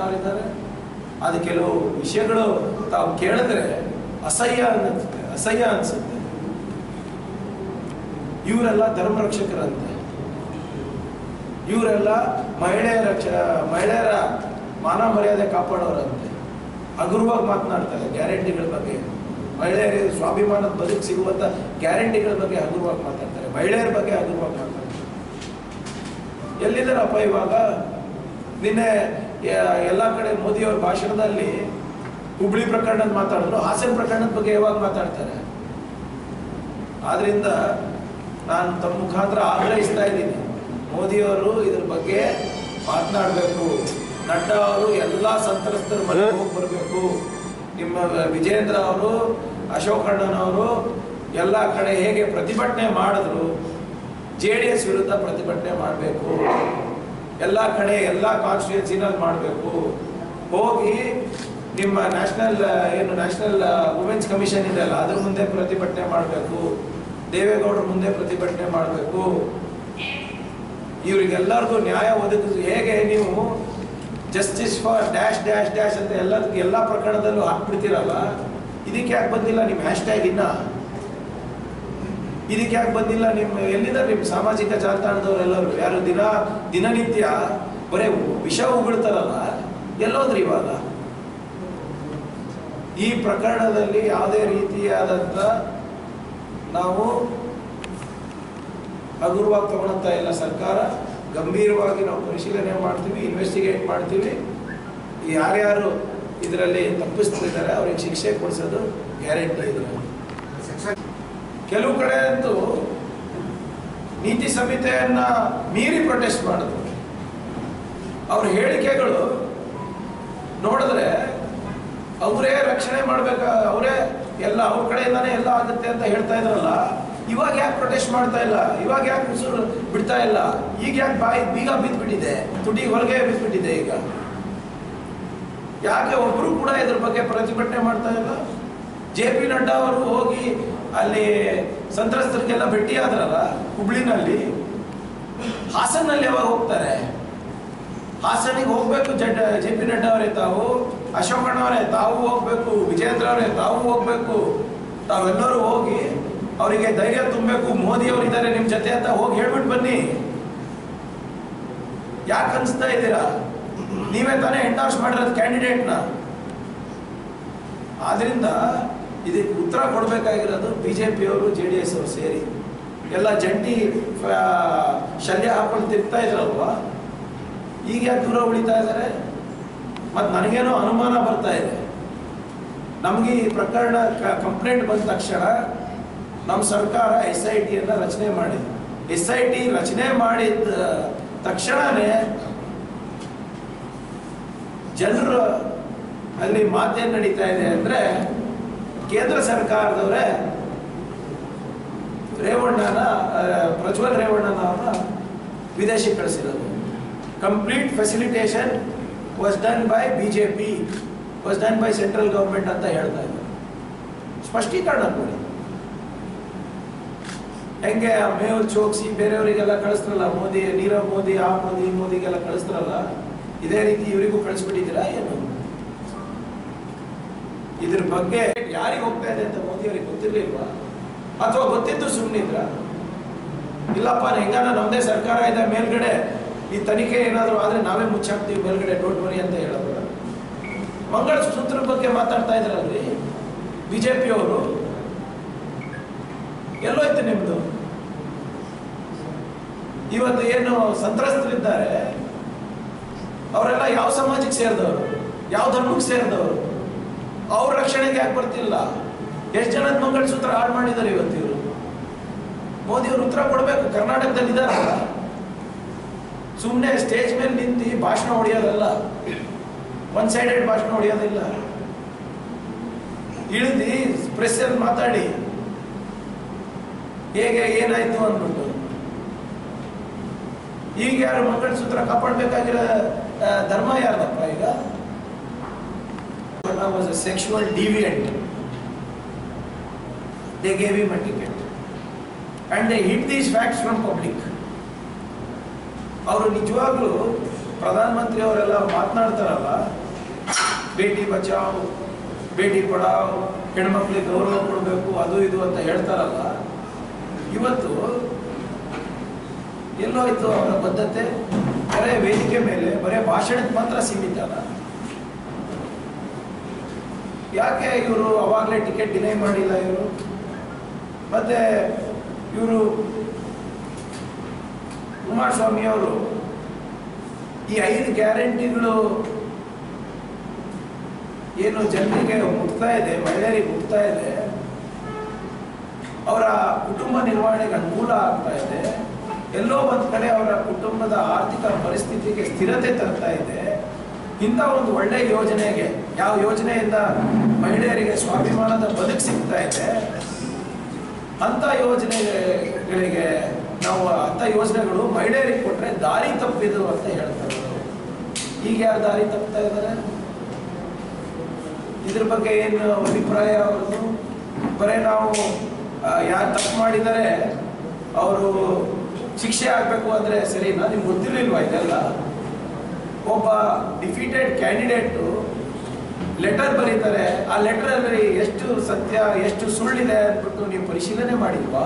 ಅವರಿದ್ದಾರೆ. ಅದು ಕೆಲವು ವಿಷಯಗಳು ತಾವು ಕೇಳಿದ್ರೆ ಅಸಹ್ಯ ಅನಿಸುತ್ತೆ. ಇವರೆಲ್ಲ ಧರ್ಮ ರಕ್ಷಕರಂತೆ, ಇವರೆಲ್ಲ ಮಹಿಳೆಯರ ಮಾನ ಮರ್ಯಾದೆ ಕಾಪಾಡೋರಂತೆ. ಹಗುರವಾಗಿ ಮಾತನಾಡ್ತಾರೆ ಗ್ಯಾರಂಟಿಗಳ ಬಗ್ಗೆ, ಮಹಿಳೆಯರಿಗೆ ಸ್ವಾಭಿಮಾನದ ಬದುಕು ಸಿಗುವಂಥ ಗ್ಯಾರಂಟಿಗಳ ಬಗ್ಗೆ ಹಗುರವಾಗಿ ಮಾತಾಡ್ತಾರೆ, ಮಹಿಳೆಯರ ಬಗ್ಗೆ ಹಗುರವಾಗಿ ಮಾತಾಡ್ತಾರೆ. ಎಲ್ಲಿದ್ದಾರಪ್ಪ ಇವಾಗ? ನಿನ್ನೆ ಎಲ್ಲ ಕಡೆ ಮೋದಿಯವ್ರ ಭಾಷಣದಲ್ಲಿ ಹುಬ್ಳಿ ಪ್ರಕರಣದ ಮಾತಾಡಿದ್ರು, ಹಾಸನ ಪ್ರಕರಣದ ಬಗ್ಗೆ ಯಾವಾಗ ಮಾತಾಡ್ತಾರೆ? ಆದ್ರಿಂದ ನಾನು ತಮ್ಮ ಮುಖಾಂತರ ಆಗ್ರಹಿಸ್ತಾ ಇದ್ದೀನಿ, ಮೋದಿಯವರು ಇದ್ರ ಬಗ್ಗೆ ಮಾತನಾಡಬೇಕು. ನಡ್ಡಾ ಅವರು ಎಲ್ಲ ಸಂತ್ರಸ್ತರ ಮನೆಗೆ ಹೋಗಿ ಬರಬೇಕು. ನಿಮ್ಮ ವಿಜೇಂದ್ರ ಅವರು, ಅಶೋಕ್ ಅಣ್ಣನವರು ಎಲ್ಲ ಕಡೆ ಹೇಗೆ ಪ್ರತಿಭಟನೆ ಮಾಡಿದ್ರು, JDS ವಿರುದ್ಧ ಪ್ರತಿಭಟನೆ ಮಾಡಬೇಕು. ಎಲ್ಲ ಕಡೆ ಎಲ್ಲ ಕಾನ್ಸ್ಟಿಟ್ಯೂನ್ಸಿನಲ್ಲಿ ಮಾಡಬೇಕು. ಹೋಗಿ ನಿಮ್ಮ ನ್ಯಾಷನಲ್ ವುಮೆನ್ಸ್ ಕಮಿಷನ್ ಇದೆಯಲ್ಲ ಅದ್ರ ಮುಂದೆ ಪ್ರತಿಭಟನೆ ಮಾಡಬೇಕು. ದೇವೇಗೌಡರ ಮುಂದೆ ಪ್ರತಿಭಟನೆ ಮಾಡಬೇಕು. ಇವರಿಗೆಲ್ಲರಿಗೂ ನ್ಯಾಯ ಒದಗಿಸಿ. ಹೇಗೆ ನೀವು justice for dash dash dash ಅಂತ ಎಲ್ಲ ಪ್ರಕರಣದಲ್ಲೂ ಹಾಕ್ಬಿಡ್ತೀರಲ್ಲ, ಇದಕ್ಕೆ ಯಾಕೆ ಬಂದಿಲ್ಲ ನಿಮ್ಮ ಹ್ಯಾಶ್ಟ್ಯಾಗ್? ಇದಕ್ಕೆ ಯಾಕೆ ಬಂದಿಲ್ಲ? ಎಲ್ಲಿದ್ದಾರೆ ನಿಮ್ಮ ಸಾಮಾಜಿಕ ಜಾಲತಾಣದವರೆಲ್ಲರೂ? ಯಾರು ದಿನನಿತ್ಯ ಬರೇ ವಿಷ ಉಗುಳ್ತಾರಲ್ಲ, ಎಲ್ಲೋದ್ರಿ ಇವಾಗ? ಈ ಪ್ರಕರಣದಲ್ಲಿ ಯಾವುದೇ ರೀತಿಯಾದಂಥ ನಾವು ಹಗುರವಾಗಿ ತಗೊಳ್ತಾ ಇಲ್ಲ. ಸರ್ಕಾರ ಗಂಭೀರವಾಗಿ ನಾವು ಪರಿಶೀಲನೆ ಮಾಡ್ತೀವಿ, ಇನ್ವೆಸ್ಟಿಗೇಟ್ ಮಾಡ್ತೀವಿ. ಯಾರ್ಯಾರು ಇದರಲ್ಲಿ ತಪ್ಪಿಸ್ತಿದ್ದಾರೆ ಅವ್ರಿಗೆ ಶಿಕ್ಷೆ ಕೊಡಿಸೋದು ಗ್ಯಾರಂಟಿ ಇದೆ. ಕೆಲವು ಕಡೆ ಅಂತೂ ನೀತಿ ಸಂಹಿತೆಯನ್ನ ಮೀರಿ ಪ್ರೊಟೆಸ್ಟ್ ಮಾಡಿದ್ರು. ಅವ್ರ ಹೇಳಿಕೆಗಳು ನೋಡಿದ್ರೆ ಅವರೇ ರಕ್ಷಣೆ ಮಾಡ್ಬೇಕು, ಅವರೇ ಎಲ್ಲ ಅವ್ರ ಕಡೆಯಿಂದಾನೇ ಎಲ್ಲ ಆಗುತ್ತೆ ಅಂತ ಹೇಳ್ತಾ ಇದ್ರಲ್ಲ. ಇವಾಗ ಯಾಕೆ ಪ್ರೊಟೆಸ್ಟ್ ಮಾಡ್ತಾ ಇಲ್ಲ? ಇವಾಗ ಯಾಕೆ ಉಸಿರು ಬಿಡ್ತಾ ಇಲ್ಲ? ಈಗ ಯಾಕೆ ಬೀಗ ಬಿದ್ದುಬಿಟ್ಟಿದೆ, ತುಟಿ ಹೊರಗೆ ಬಿದ್ದುಬಿಟ್ಟಿದೆ? ಈಗ ಯಾಕೆ ಒಬ್ರು ಕೂಡ ಇದ್ರ ಬಗ್ಗೆ ಪ್ರತಿಭಟನೆ ಮಾಡ್ತಾ ಇಲ್ಲ? JP ನಡ್ಡಾ ಅವರು ಹೋಗಿ ಅಲ್ಲಿ ಸಂತ್ರಸ್ತರಿಗೆಲ್ಲ ಭೇಟಿ ಆದ್ರಲ್ಲ ಹುಬ್ಳಿನಲ್ಲಿ. ಹಾಸನಲ್ಲಿ ಯಾವಾಗ ಹೋಗ್ತಾರೆ? ಹಾಸನಿಗೆ ಹೋಗ್ಬೇಕು JP ನಡ್ಡಾ ಅವರೇ, ತಾವು ಅಶೋಕ್ ಅಣ್ಣವರೇ ತಾವು ಹೋಗ್ಬೇಕು, ವಿಜೇಂದ್ರ ಅವರೇ ತಾವು ಹೋಗ್ಬೇಕು. ತಾವೆಲ್ಲರೂ ಹೋಗಿ ಅವರಿಗೆ ಧೈರ್ಯ ತುಂಬಬೇಕು. ಮೋದಿ ಅವರು ಇದ್ದಾರೆ ನಿಮ್ಮ ಜೊತೆ ಅಂತ ಹೋಗಿ ಹೇಳ್ಬಿಟ್ಟು ಬನ್ನಿ. ಯಾಕೆ ಅನ್ಸ್ತಾ ಇದ್ದೀರಾ? ನೀವೇ ತಾನೇ ಎಂಡೋರ್ಸ್ ಮಾಡಿರೋದು ಕ್ಯಾಂಡಿಡೇಟ್ನ. ಆದ್ರಿಂದ ಇದಕ್ಕೆ ಉತ್ತರ ಕೊಡಬೇಕಾಗಿರೋದು BJP-ಯವರು JDS ಅವರು ಸೇರಿ ಎಲ್ಲ ಜಂಟಿ ಶಲ್ಯ ಹಾಕೊಂಡು ತಿರ್ತಾ ಇದ್ರಲ್ವಾ, ಈಗ ಯಾಕೆ ದೂರ ಉಳಿತಾ ಇದ್ದಾರೆ? ಮತ್ತು ನನಗೇನೋ ಅನುಮಾನ ಬರ್ತಾ ಇದೆ. ನಮಗೆ ಈ ಪ್ರಕರಣ ಕಂಪ್ಲೇಂಟ್ ಬಂದ ತಕ್ಷಣ ನಮ್ಮ ಸರ್ಕಾರ SIT-ಯನ್ನು ರಚನೆ ಮಾಡಿದೆ. SIT ರಚನೆ ಮಾಡಿದ ತಕ್ಷಣವೇ ಜನರು ಅಲ್ಲಿ ಮಾತೇನು ನಡೀತಾ ಇದೆ ಅಂದರೆ, ಕೇಂದ್ರ ಸರ್ಕಾರದವರೇ ಪ್ರಜ್ವಲ್ ರೇವಣ್ಣನವರ ವಿದೇಶಿ ಕಳಿಸಿರೋದು. Complete facilitation was done by BJP, was done by central government ಅಂತ ಹೇಳ್ತಾ ಇದ್ದಾರೆ. ಸ್ಪಷ್ಟೀಕರಣ ಕೊಡಿ. ಹೆಂಗೆ ಮೇಹುಲ್ ಚೋಕ್ಸಿ ಬೇರೆಯವರಿಗೆಲ್ಲ ಕಳಿಸ್ತಾರಲ್ಲ, ಮೋದಿ, ನೀರವ್ ಮೋದಿ, ಆ ಮೋದಿ ಈ ಮೋದಿಗೆಲ್ಲ ಕಳಿಸ್ತಾರಲ್ಲ, ಇದೇ ರೀತಿ ಇವರಿಗೂ ಕಳಿಸ್ಬಿಟ್ಟಿದ್ದೀರಾ ಏನು? ಇದ್ರ ಬಗ್ಗೆ ಯಾರಿಗೆ ಹೋಗ್ತಾ ಇದೆ ಅಂತ ಮೋದಿ ಅವರಿಗೆ ಗೊತ್ತಿರ್ಲಿಲ್ವಾ? ಅಥವಾ ಗೊತ್ತಿದ್ದು ಸುಮ್ಮನಿದ್ರ? ಇಲ್ಲಪ್ಪ ಹೆಂಗಾನ ನಮ್ಮದೇ ಸರ್ಕಾರ ಇದೆ, ಮೇಲ್ಗಡೆ ಈ ತನಿಖೆ ಏನಾದರೂ ಆದರೆ ನಾವೇ ಮುಚ್ಚಾಕ್ತೀವಿ ಮೇಲ್ಗಡೆ, ಡೋಂಟ್ ವರಿ ಅಂತ ಹೇಳೋದು. ಮಂಗಳಸೂತ್ರದ ಬಗ್ಗೆ ಮಾತಾಡ್ತಾ ಇದ್ರಲ್ರಿ BJP-ಯವರು, ಎಲ್ಲೋಯ್ತು ನಿಮ್ದು? ಇವತ್ತು ಏನು ಸಂತ್ರಸ್ತರಿದ್ದಾರೆ ಅವರೆಲ್ಲ ಯಾವ ಸಮಾಜಕ್ಕೆ ಸೇರಿದವರು, ಯಾವ ಧರ್ಮಕ್ಕೆ ಸೇರಿದವರು? ಅವ್ರ ರಕ್ಷಣೆಗೆ ಯಾಕೆ ಬರ್ತಿಲ್ಲ? ಎಷ್ಟು ಜನದ ಮಂಗಳಸೂತ್ರ ಹಾಳು ಮಾಡಿದ್ದಾರೆ ಇವತ್ತು ಇವರು? ಮೋದಿಯವರು ಉತ್ತರ ಕೊಡಬೇಕು. ಕರ್ನಾಟಕದಲ್ಲಿ ಇದ್ದಾರಲ್ಲ, ಸುಮ್ಮನೆ ಸ್ಟೇಜ್ ಮೇಲೆ ನಿಂತು ಭಾಷಣ ಹೊಡೆಯೋದಲ್ಲ, ಒನ್ ಸೈಡೆಡ್ ಭಾಷಣ ಹೊಡೆಯೋದಿಲ್ಲ. ಇಳಿದು ಪ್ರೆಸ್ಸಲ್ಲಿ ಮಾತಾಡಿ ಹೇಗೆ ಏನಾಯ್ತು ಅಂದ್ಬಿಟ್ಟು. ಈಗ ಯಾರು ಮಂಗಳಸೂತ್ರ ಕಾಪಾಡಬೇಕಾಗಿರೋ ಧರ್ಮ ಯಾರ್ದಪ್ಪ ಈಗ? was a sexual deviant. They gave him a ticket and they hid these facts from public. ಅವರು ನಿಜವಾಗ್ಲೂ ಪ್ರಧಾನಮಂತ್ರಿ ಅವರೆಲ್ಲ ಮಾತನಾಡ್ತಾರಲ್ಲ, ಬೇಟಿ ಬಚಾವ್ ಬೇಟಿ ಪಡಾವ್, ಹೆಣ್ಮಕ್ಳಿಗೆ ಗೌರವ ಕೊಡಬೇಕು, ಅದು ಇದು ಅಂತ ಹೇಳ್ತಾರಲ್ಲ, ಇವತ್ತು ಎಲ್ಲೋಯ್ತು ಅವರ ಬದ್ಧತೆ? ಬರೇ ವೇದಿಕೆ ಮೇಲೆ ಬರೇ ಭಾಷಣಕ್ಕೆ ಮಾತ್ರ ಸೀಮಿತಲ್ಲ. ಯಾಕೆ ಇವರು ಅವಾಗಲೇ ಟಿಕೆಟ್ ಡಿನೈ ಮಾಡಿಲ್ಲ ಇವರು? ಮತ್ತೆ ಇವರು ಕುಮಾರಸ್ವಾಮಿ ಅವರು ಈ 5 ಗ್ಯಾರಂಟಿಗಳು ಏನು ಜನರಿಗೆ ಮುಟ್ತಾ ಇದೆ, ಮಹಿಳೆಯರಿಗೆ ಮುಟ್ತಾ ಇದೆ, ಅವರ ಕುಟುಂಬ ನಿರ್ವಹಣೆಗೆ ಅನುಕೂಲ ಆಗ್ತಾ ಇದೆ, ಎಲ್ಲೋ ಒಂದು ಕಡೆ ಅವರ ಕುಟುಂಬದ ಆರ್ಥಿಕ ಪರಿಸ್ಥಿತಿಗೆ ಸ್ಥಿರತೆ ತರ್ತಾ ಇದೆ. ಇಂಥ ಒಂದು ಒಳ್ಳೆ ಯೋಜನೆಗೆ, ಯಾವ ಯೋಜನೆಯಿಂದ ಮಹಿಳೆಯರಿಗೆ ಸ್ವಾಭಿಮಾನದ ಬದುಕು ಸಿಗ್ತಾ ಇದೆ, ಅಂಥ ಯೋಜನೆಗಳಿಗೆ ಅಂಥ ಯೋಜನೆಗಳು ಮಹಿಳೆಯರಿಗೆ ಕೊಟ್ಟರೆ ದಾರಿ ತಪ್ಪಿದು ಅಂತ ಹೇಳ್ತಾರೆ. ಈಗ ಯಾರು ದಾರಿ ತಪ್ತಾ ಇದ್ದಾರೆ? ಇದ್ರ ಬಗ್ಗೆ ಏನು ಅಭಿಪ್ರಾಯ ಅವ್ರದ್ದು? ಬರೀ ನಾವು ಯಾರು ತಪ್ಪು ಮಾಡಿದರೆ ಅವರು ಶಿಕ್ಷೆ ಆಗಬೇಕು ಅಂದರೆ ಸರಿನಾ? ನಿಮ್ಗೆ ಗೊತ್ತಿರಲಿಲ್ವಾ ಇದೆಲ್ಲ? ಒಬ್ಬ ಡಿಫೀಟೆಡ್ ಕ್ಯಾಂಡಿಡೇಟು ಲೆಟರ್ ಬರೀತಾರೆ, ಆ ಲೆಟರಲ್ಲಿ ಎಷ್ಟು ಸತ್ಯ ಎಷ್ಟು ಸುಳ್ಳಿದೆ ಅಂದ್ಬಿಟ್ಟು ನೀವು ಪರಿಶೀಲನೆ ಮಾಡಿಲ್ವಾ?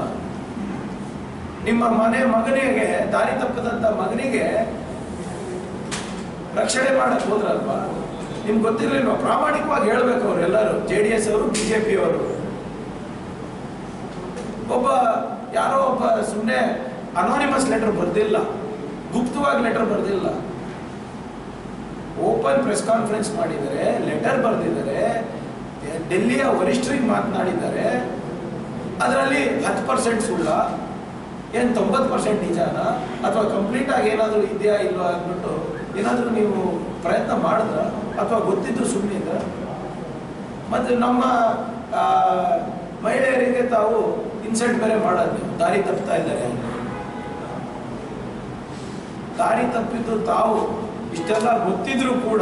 ನಿಮ್ಮ ಮಗನಿಗೆ, ದಾರಿ ತಪ್ಪದಂಥ ಮಗನಿಗೆ ರಕ್ಷಣೆ ಮಾಡಕ್ಕೆ ಹೋದ್ರಲ್ವಾ? ನಿಮ್ಗೆ ಗೊತ್ತಿರಲಿಲ್ವಾ? ಪ್ರಾಮಾಣಿಕವಾಗಿ ಹೇಳ್ಬೇಕು ಅವರೆಲ್ಲರೂ, JDS ಅವರು, BJP ಅವರು. ಯಾರೋ ಒಬ್ಬ ಸುಮ್ಮನೆ ಅನಾನಿಮಸ್ ಲೆಟರ್ ಬರ್ದಿಲ್ಲ, ಗುಪ್ತವಾಗಿ ಲೆಟರ್ ಬರ್ದಿಲ್ಲ, ಓಪನ್ ಪ್ರೆಸ್ ಕಾನ್ಫರೆನ್ಸ್ ಮಾಡಿದ್ದಾರೆ, ಲೆಟರ್ ಬರೆದಿದ್ದಾರೆ, ಡೆಲ್ಲಿಯ ವರಿಷ್ಠರಿಗೆ ಮಾತನಾಡಿದ್ದಾರೆ. ಅದರಲ್ಲಿ 10% ಸುಳ್ಳ, ಏನು 90% ನಿಜಾನ, ಅಥವಾ ಕಂಪ್ಲೀಟ್ ಆಗಿ ಏನಾದರೂ ಇದೆಯಾ ಇಲ್ವಾ ಅಂದ್ಬಿಟ್ಟು ಏನಾದರೂ ನೀವು ಪ್ರಯತ್ನ ಮಾಡಿದ್ರ, ಅಥವಾ ಗೊತ್ತಿದ್ದು ಸುಮ್ಮನಿದ್ರ? ಮತ್ತು ನಮ್ಮ ಮಹಿಳೆಯರಿಗೆ ತಾವು ಇನ್ಸಲ್ಟ್ ಬೇರೆ ಮಾಡೋದು, ನೀವು ದಾರಿ ತಪ್ತಾ ಇದ್ದಾರೆ. ದಾರಿ ತಪ್ಪಿದ್ದು ತಾವು ಇಷ್ಟೆಲ್ಲ ಗೊತ್ತಿದ್ರು ಕೂಡ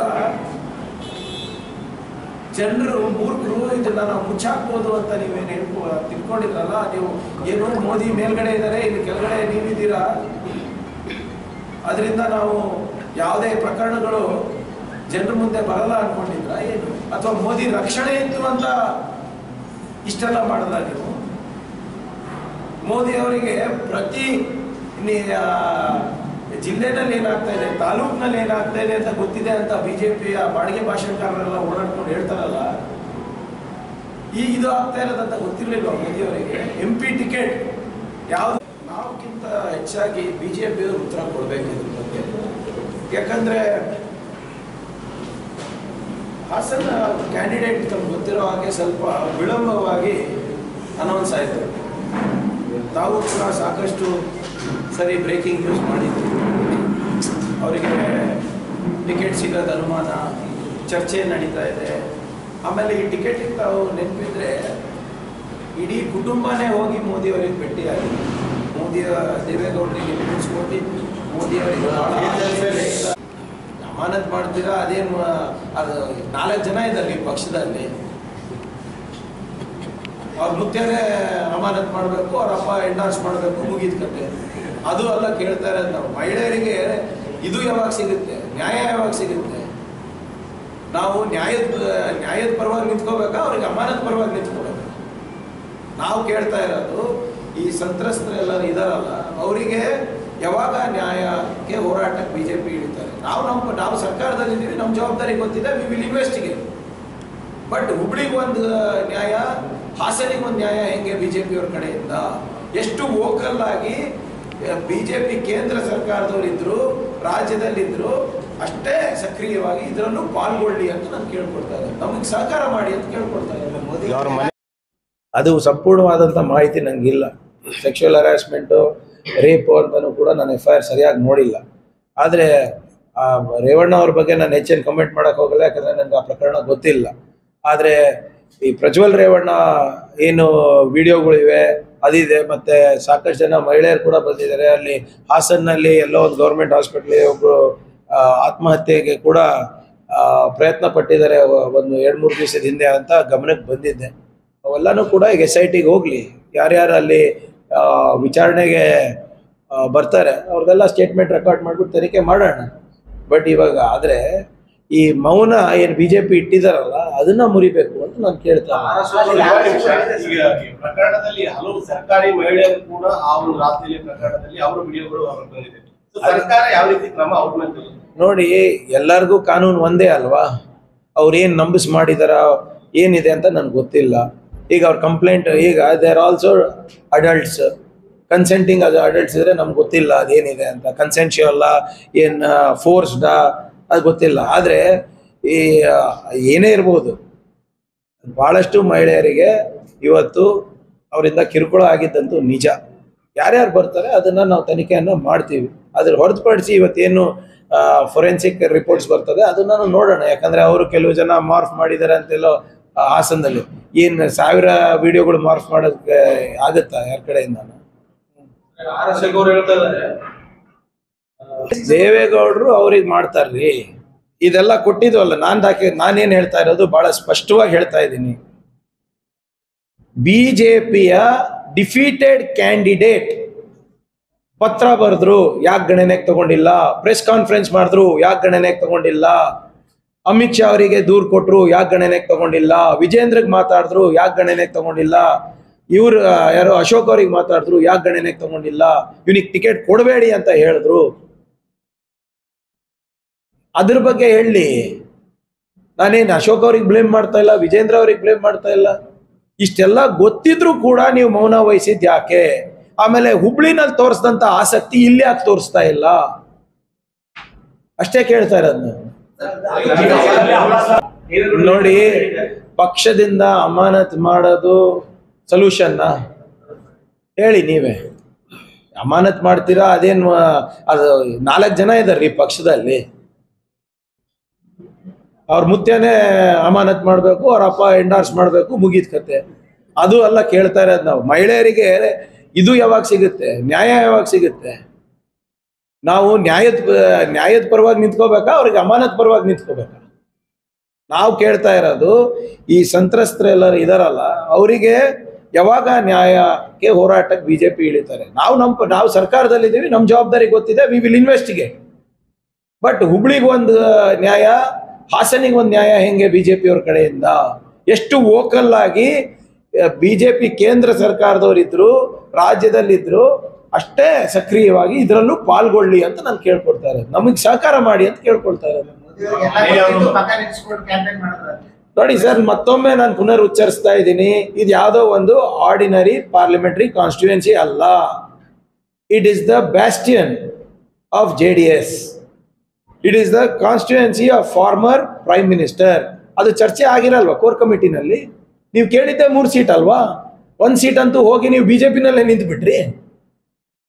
ಜನರು ಮೂರ್ಖರು, ಇದನ್ನ ನಾವು ಮುಚ್ಚಾಕ್ಬೋದು ಅಂತ ನೀವೇನು ತಿಳ್ಕೊಂಡಿದ್ರಲ್ಲ, ನೀವು ಏನು ಮೋದಿ ಮೇಲ್ಗಡೆ ಇದ್ದಾರೆ, ಇಲ್ಲಿ ಕೆಳಗಡೆ ನೀವಿದ್ದೀರಾ, ಅದರಿಂದ ನಾವು ಯಾವುದೇ ಪ್ರಕರಣಗಳು ಜನರ ಮುಂದೆ ಬರಲ್ಲ ಅನ್ಕೊಂಡಿದ್ರ ಏನು? ಅಥವಾ ಮೋದಿ ರಕ್ಷಣೆ ಇತ್ತು ಅಂತ ಇಷ್ಟೆಲ್ಲ ಮಾಡಲ್ಲ ನೀವು? ಮೋದಿ ಅವರಿಗೆ ಪ್ರತಿ ಜಿಲ್ಲೆನಲ್ಲಿ ಏನಾಗ್ತಾ ಇದೆ, ತಾಲೂಕಿನಲ್ಲಿ ಏನಾಗ್ತಾ ಇದೆ ಅಂತ ಗೊತ್ತಿದೆ ಅಂತ BJPಯ ಬಾಡಿಗೆ ಭಾಷಣಕಾರರೆಲ್ಲ ಓಡಾಡ್ಕೊಂಡು ಹೇಳ್ತಾರಲ್ಲ, ಇದು ಆಗ್ತಾ ಇರೋದಂತ ಗೊತ್ತಿರಲಿಲ್ಲ ಮೋದಿ ಅವರಿಗೆ? MP ಟಿಕೆಟ್ ಯಾವುದು? ನಾವುಕ್ಕಿಂತ ಹೆಚ್ಚಾಗಿ BJಪಿಯವರು ಉತ್ತರ ಕೊಡಬೇಕು ಇದ್ರ ಬಗ್ಗೆ. ಯಾಕಂದ್ರೆ ಹಾಸನ ಕ್ಯಾಂಡಿಡೇಟ್ ತಮ್ಗೆ ಗೊತ್ತಿರೋ ಹಾಗೆ ಸ್ವಲ್ಪ ವಿಳಂಬವಾಗಿ ಅನೌನ್ಸ್ ಆಯಿತು. ತಾವು ಕೂಡ ಸಾಕಷ್ಟು ಸರಿ ಬ್ರೇಕಿಂಗ್ ನ್ಯೂಸ್ ಮಾಡಿದ್ವಿ. ಅವರಿಗೆ ಟಿಕೆಟ್ ಸಿಗೋದು ಅನುಮಾನ, ಚರ್ಚೆ ನಡೀತಾ ಇದೆ. ಆಮೇಲೆ ಈ ಟಿಕೆಟಿಗೆ ತಾವು ನೆನಪಿದ್ರೆ ಇಡೀ ಕುಟುಂಬನೇ ಹೋಗಿ ಮೋದಿ ಅವರಿಗೆ ಭೇಟಿಯಾಗಿದೆ. ದೇವೇಗೌಡರಿಗೆ ನಿಲ್ಲಿಸ್ಕೊಂಡು ಮೋದಿ ಅವರಿಗೆ ಅಮಾನತ್ ಮಾಡ್ತೀರಾ? ಅದೇನು ಅದು 4 ಜನ ಇದ್ದಾರೆ ಈ ಪಕ್ಷದಲ್ಲಿ, ಅವ್ರ ಮುಖ್ಯನೇ ಅಮಾನತ್ ಮಾಡಬೇಕು, ಅವರಪ್ಪ ಎಂಡಾರ್ಸ್ ಮಾಡಬೇಕು, ಮುಗಿದ ಕತೆ. ಅದು ಅಲ್ಲ ಕೇಳ್ತಾ ಇರೋದು ನಾವು. ಮಹಿಳೆಯರಿಗೆ ಇದು ಯಾವಾಗ ಸಿಗುತ್ತೆ? ನ್ಯಾಯ ಯಾವಾಗ ಸಿಗುತ್ತೆ? ನಾವು ನ್ಯಾಯದ ಪರವಾಗಿ ನಿಂತ್ಕೋಬೇಕಾ, ಅವ್ರಿಗೆ ಅಮಾನತ್ ಪರವಾಗಿ ನಿಂತ್ಕೋಬೇಕಾ? ನಾವು ಕೇಳ್ತಾ ಇರೋದು ಈ ಸಂತ್ರಸ್ತರೆಲ್ಲರೂ ಇದಾರಲ್ಲ, ಅವರಿಗೆ ಯಾವಾಗ ನ್ಯಾಯಕ್ಕೆ ಹೋರಾಟಕ್ಕೆ BJP ಹಿಡಿತಾರೆ? ನಾವು ಸರ್ಕಾರದಲ್ಲಿದ್ದೀವಿ, ನಮ್ಮ ಜವಾಬ್ದಾರಿ ಗೊತ್ತಿದೆ, ವಿ ವಿಲ್ ಇನ್ವೆಸ್ಟಿಗೇಟ್. ಬಟ್ ಹುಬ್ಳಿಗೆ ಒಂದು ನ್ಯಾಯ, ಹಾಸನಿಗೆ ಒಂದು ನ್ಯಾಯ ಹೆಂಗೆ BJP ಅವ್ರ ಕಡೆಯಿಂದ? ಎಷ್ಟು ವೋಕಲ್ ಆಗಿ BJP ಕೇಂದ್ರ ಸರ್ಕಾರದವರಿದ್ರು, ರಾಜ್ಯದಲ್ಲಿದ್ರು, ಅಷ್ಟೇ ಸಕ್ರಿಯವಾಗಿ ಇದರಲ್ಲೂ ಪಾಲ್ಗೊಳ್ಳಿ ಅಂತ ನಾನು ಕೇಳ್ಕೊಡ್ತಾ ಇದ್ದಾರೆ. ನಮಗೆ ಸಹಕಾರ ಮಾಡಿ ಅಂತ ಕೇಳ್ಕೊಡ್ತಾ ಇದ್ದಾರೆ ಮೋದಿ. ಅದು ಸಂಪೂರ್ಣವಾದಂಥ ಮಾಹಿತಿ ನನಗಿಲ್ಲ. ಸೆಕ್ಷುವಲ್ ಹರಾಸ್ಮೆಂಟು, ರೇಪು ಅಂತಲೂ ಕೂಡ ನಾನು FIR ಸರಿಯಾಗಿ ನೋಡಿಲ್ಲ. ಆದರೆ ರೇವಣ್ಣ ಅವ್ರ ಬಗ್ಗೆ ನಾನು ಹೆಚ್ಚೇನು ಕಮೆಂಟ್ ಮಾಡೋಕ್ಕೆ ಹೋಗಲ್ಲ, ಯಾಕಂದರೆ ನನಗೆ ಆ ಪ್ರಕರಣ ಗೊತ್ತಿಲ್ಲ. ಆದರೆ ಈ ಪ್ರಜ್ವಲ್ ರೇವಣ್ಣ ಏನು ವಿಡಿಯೋಗಳಿವೆ ಅದಿದೆ, ಮತ್ತು ಸಾಕಷ್ಟು ಜನ ಮಹಿಳೆಯರು ಕೂಡ ಬಂದಿದ್ದಾರೆ. ಅಲ್ಲಿ ಹಾಸನ್ನಲ್ಲಿ ಎಲ್ಲೋ ಒಂದು ಗೌರ್ಮೆಂಟ್ ಹಾಸ್ಪಿಟ್ಲಿಗೆ ಒಬ್ಬರು ಆತ್ಮಹತ್ಯೆಗೆ ಕೂಡ ಪ್ರಯತ್ನ ಪಟ್ಟಿದ್ದಾರೆ ಒಂದು 2-3 ದಿವಸದ ಹಿಂದೆ ಅಂತ ಗಮನಕ್ಕೆ ಬಂದಿದ್ದೆ. ಅವೆಲ್ಲನೂ ಕೂಡ ಈಗ SITಗೆ ಹೋಗಲಿ, ಯಾರ್ಯಾರು ಅಲ್ಲಿ ವಿಚಾರಣೆಗೆ ಬರ್ತಾರೆ ಅವ್ರದ್ದೆಲ್ಲ ಸ್ಟೇಟ್ಮೆಂಟ್ ರೆಕಾರ್ಡ್ ಮಾಡಿಬಿಟ್ಟು ತನಿಖೆ ಮಾಡೋಣ. ಬಟ್ ಇವಾಗ ಆದ್ರೆ ಈ ಮೌನ ಏನು ಬಿಜೆಪಿ ಇಟ್ಟಿದಾರಲ್ಲ ಅದನ್ನ ಮುರಿಬೇಕು ಅಂತ ನಾನು ಕೇಳ್ತೇನೆ. ಪ್ರಕರಣದಲ್ಲಿ ಹಲವು ಸರ್ಕಾರಿ ಮಹಿಳೆಯರು ಕೂಡ ಆ ಒಂದು ರಾತ್ರಿಯಲ್ಲಿ ಪ್ರಕರಣದಲ್ಲಿ ಅವರ ವಿಡಿಯೋಗಳು ಬಂದಿದೆ. ಸರ್ಕಾರ ಯಾವ ರೀತಿ ಕ್ರಮ ಅವ್ರ ಮೇಲೆ? ನೋಡಿ, ಎಲ್ಲರಿಗೂ ಕಾನೂನು ಒಂದೇ ಅಲ್ವಾ? ಅವ್ರು ಏನು ನಂಬಿಸ್ ಮಾಡಿದಾರ ಏನಿದೆ ಅಂತ ನನ್ಗೆ ಗೊತ್ತಿಲ್ಲ. ಈಗ ಅವ್ರ ಕಂಪ್ಲೇಂಟ್, ಈಗ ದೇ ಆರ್ ಆಲ್ಸೋ ಅಡಲ್ಟ್ಸ್, ಕನ್ಸೆಂಟಿಂಗ್ ಅದು ಅಡಲ್ಟ್ಸ್ ಇದ್ರೆ ನಮ್ಗೆ ಗೊತ್ತಿಲ್ಲ ಅದೇನಿದೆ ಅಂತ. ಕನ್ಸೆಂಟ್ಯುವಲ್ಲ ಏನು ಫೋರ್ಸ್ಡಾ ಅದು ಗೊತ್ತಿಲ್ಲ. ಆದರೆ ಈ ಏನೇ ಇರ್ಬೋದು, ಭಾಳಷ್ಟು ಮಹಿಳೆಯರಿಗೆ ಇವತ್ತು ಅವರಿಂದ ಕಿರುಕುಳ ಆಗಿದ್ದಂತೂ ನಿಜ. ಯಾರ್ಯಾರು ಬರ್ತಾರೆ ಅದನ್ನು ನಾವು ತನಿಖೆಯನ್ನು ಮಾಡ್ತೀವಿ. ಅದ್ರ ಹೊರತುಪಡಿಸಿ ಇವತ್ತೇನು ಫೊರೆನ್ಸಿಕ್ ರಿಪೋರ್ಟ್ಸ್ ಬರ್ತದೆ ಅದನ್ನ ನಾವು ನೋಡೋಣ. ಯಾಕಂದರೆ ಅವರು ಕೆಲವು ಜನ ಮಾರ್ಫ್ ಮಾಡಿದ್ದಾರೆ ಅಂತೆಲ್ಲೋ ಹಾಸನದಲ್ಲಿ. ಏನು 1000 ವಿಡಿಯೋಗಳು ಮಾರ್ಫ್ ಮಾಡೋಕ್ಕೆ ಆಗುತ್ತಾ ಯಾರ ಕಡೆಯಿಂದ? ದೇವೇಗೌಡರು ಅವ್ರಿಗೆ ಮಾಡ್ತಾರ್ರಿ. ಇದೆಲ್ಲ ಕೊಟ್ಟಿದ್ವಲ್ಲ, ನಾನೇನು ಹೇಳ್ತಾ ಇರೋದು ಬಹಳ ಸ್ಪಷ್ಟವಾಗಿ ಹೇಳ್ತಾ ಇದ್ದೀನಿ. ಬಿಜೆಪಿಯ ಡಿಫೀಟೆಡ್ ಕ್ಯಾಂಡಿಡೇಟ್ ಪತ್ರ ಬರೆದ್ರು, ಯಾಕೆ ಗಣನೆಗೆ ತಗೊಂಡಿಲ್ಲ? ಪ್ರೆಸ್ ಕಾನ್ಫರೆನ್ಸ್ ಮಾಡಿದ್ರು, ಯಾಕೆ ಗಣನೆಗೆ ತಗೊಂಡಿಲ್ಲ? ಅಮಿತ್ ಶಾ ಅವರಿಗೆ ದೂರು ಕೊಟ್ಟರು, ಯಾಕೆ ಗಣನೆಗೆ ತಗೊಂಡಿಲ್ಲ? ವಿಜೇಂದ್ರಗೆ ಮಾತಾಡಿದ್ರು, ಯಾಕೆ ಗಣನೆಗೆ ತಗೊಂಡಿಲ್ಲ? ಇವ್ರು ಯಾರೋ ಅಶೋಕ್ ಅವ್ರಿಗೆ ಮಾತಾಡಿದ್ರು, ಯಾಕೆ ಗಣನೆಗೆ ತಗೊಂಡಿಲ್ಲ? ಇವನಿಗೆ ಟಿಕೆಟ್ ಕೊಡಬೇಡಿ ಅಂತ ಹೇಳಿದ್ರು. ಅದ್ರ ಬಗ್ಗೆ ಹೇಳಿ. ನಾನೇನು ಅಶೋಕ್ ಅವ್ರಿಗೆ ಬ್ಲೇಮ್ ಮಾಡ್ತಾ ಇಲ್ಲ, ವಿಜೇಂದ್ರ ಅವ್ರಿಗೆ ಬ್ಲೇಮ್ ಮಾಡ್ತಾ ಇಲ್ಲ. ಇಷ್ಟೆಲ್ಲ ಗೊತ್ತಿದ್ರು ಕೂಡ ನೀವು ಮೌನ ವಹಿಸಿದ್ ಯಾಕೆ? ಆಮೇಲೆ ಹುಬ್ಳಿನಲ್ಲಿ ತೋರಿಸಿದಂತ ಆಸಕ್ತಿ ಇಲ್ಲಿ ಯಾಕೆ ತೋರಿಸ್ತಾ ಇಲ್ಲ? ಅಷ್ಟೇ ಕೇಳ್ತಾ ಇರೋದು. ನೋಡಿ, ಪಕ್ಷದಿಂದ ಅಮಾನತ್ ಮಾಡೋದು ಸೊಲ್ಯೂಷನ್ನ ಹೇಳಿ. ನೀವೇ ಅಮಾನತ್ ಮಾಡ್ತೀರಾ? ಅದೇನು ಅದು 4 ಜನ ಇದಾರ್ರಿ ಪಕ್ಷದಲ್ಲಿ. ಅವ್ರ ಮುತ್ಯನೇ ಅಮಾನತ್ ಮಾಡಬೇಕು, ಅವ್ರ ಅಪ್ಪ ಎಂಡಾರ್ಸ್ ಮಾಡಬೇಕು, ಮುಗಿದ ಕತೆ. ಅದು ಎಲ್ಲ ಕೇಳ್ತಾ ಇರೋದು ನಾವು. ಮಹಿಳೆಯರಿಗೆ ಇದು ಯಾವಾಗ ಸಿಗುತ್ತೆ? ನ್ಯಾಯ ಯಾವಾಗ ಸಿಗುತ್ತೆ? ನಾವು ನ್ಯಾಯದ ಪರವಾಗಿ ನಿಂತ್ಕೋಬೇಕಾ, ಅವ್ರಿಗೆ ಅಮಾನತ್ ಪರವಾಗಿ ನಿಂತ್ಕೋಬೇಕಾ? ನಾವು ಕೇಳ್ತಾ ಇರೋದು ಈ ಸಂತ್ರಸ್ತರೆಲ್ಲರೂ ಇದಾರಲ್ಲ, ಅವರಿಗೆ ಯಾವಾಗ ನ್ಯಾಯಕ್ಕೆ ಹೋರಾಟಕ್ಕೆ ಬಿಜೆಪಿ ಇಳಿತಾರೆ? ನಾವು ಸರ್ಕಾರದಲ್ಲಿದ್ದೀವಿ, ನಮ್ಮ ಜವಾಬ್ದಾರಿ ಗೊತ್ತಿದೆ, ವಿ ವಿಲ್ ಇನ್ವೆಸ್ಟಿಗೇಟ್. ಬಟ್ ಹುಬ್ಳಿಗೆ ಒಂದು ನ್ಯಾಯ, ಹಾಸನಿಗೆ ಒಂದು ನ್ಯಾಯ ಹೆಂಗೆ ಬಿಜೆಪಿ ಅವ್ರ ಕಡೆಯಿಂದ? ಎಷ್ಟು ವೋಕಲ್ ಆಗಿ ಬಿಜೆಪಿ ಕೇಂದ್ರ ಸರ್ಕಾರದವರಿದ್ರು, ರಾಜ್ಯದಲ್ಲಿದ್ರು, ಅಷ್ಟೇ ಸಕ್ರಿಯವಾಗಿ ಇದರಲ್ಲೂ ಪಾಲ್ಗೊಳ್ಳಿ ಅಂತ ನಾನು ಕೇಳ್ಕೊಳ್ತಾ ಇರೋದು. ನಮಗೆ ಸಹಕಾರ ಮಾಡಿ ಅಂತ ಕೇಳ್ಕೊಳ್ತಾ ಇರೋದು. ನೋಡಿ ಸರ್, ಮತ್ತೊಮ್ಮೆ ನಾನು ಪುನರ್ ಉಚ್ಚರಿಸ್ತಾ ಇದ್ದೀನಿ, ಇದು ಯಾವುದೋ ಒಂದು ಆರ್ಡಿನರಿ ಪಾರ್ಲಿಮೆಂಟರಿ ಕಾನ್ಸ್ಟಿಟ್ಯೂಯೆನ್ಸಿ ಅಲ್ಲ. It is the bastion of JDS. It is the constituency of former prime minister. ಅದು ಚರ್ಚೆ ಆಗಿರಲ್ವಾ ಕೋರ್ ಕಮಿಟಿನಲ್ಲಿ? ನೀವು ಕೇಳಿದ್ದೆ 3 ಸೀಟ್ ಅಲ್ವಾ? 1 ಸೀಟ್ ಅಂತೂ ಹೋಗಿ ನೀವು ಬಿಜೆಪಿನಲ್ಲೇ ನಿಂತು ಬಿಟ್ರಿ.